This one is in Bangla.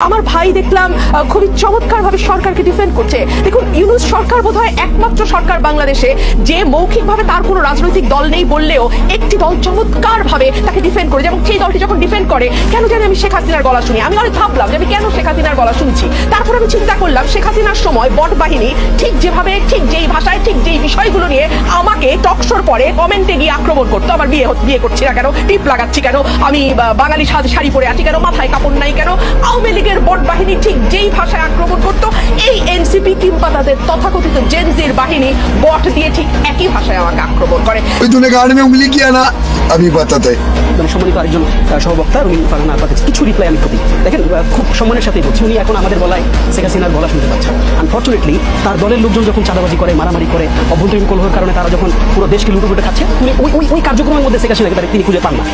আমার ভাই দেখলাম খুবই চমৎকারভাবে সরকারকে ডিফেন্ড করছে। দেখুন, ইউনূস সরকার বোধহয় একমাত্র সরকার বাংলাদেশে যে মৌখিকভাবে তার কোনো রাজনৈতিক দল নেই বললেও একটি দল চমৎকারভাবে তাকে ডিফেন্ড করে, এবং সেই দলটি যখন ডিফেন্ড করে কেন জানি আমি শেখ হাসিনার গলা শুনি। আমি অনেক ভাবলাম যে আমি কেন শেখ হাসিনার গলা শুনছি। তারপর আমি চিন্তা করলাম, শেখ হাসিনার সময় বট বাহিনী ঠিক যেভাবে, ঠিক যেই ভাষায়, ঠিক যেই বিষয়গুলো নিয়ে আমাকে টকশোর পরে কমেন্টে গিয়ে আক্রমণ করতো, আমার বিয়ে করছি না কেন, টিপ লাগাচ্ছি কেন, আমি বাঙালি শাড়ি পরে আছি কেন, মাথায় কাপড় নাই কেন, আওয়ামী লীগের বট বাহিনী ঠিক যেই ভাষায় আক্রমণ করতো, এই এনসিপি কিংবা তাদের তথাকথিত জেনজির বাহিনী বট দিয়ে ঠিক একই ভাষায় আমাকে আক্রমণ করে। সম্মানিত আরেকজন সহবক্তা রুমিন ফারহানা আপাতের কিছু রিপ্লাই আমি করি। দেখেন, খুব সম্মানের সাথেই বলছি, উনি এখন আমাদের গলায় শেখ হাসিনার গলা শুনতে পাচ্ছেন। আনফর্চুনেটলি তার দলের লোকজন যখন চাঁদাবাজি করে, মারামারি করে, অভ্যন্তরীণ কলহের কারণে তারা যখন পুরো দেশকে লুটোপুটে খাচ্ছে, ওই কার্যক্রমের মধ্যে শেখ হাসিনাকে তিনি খুঁজে পান না।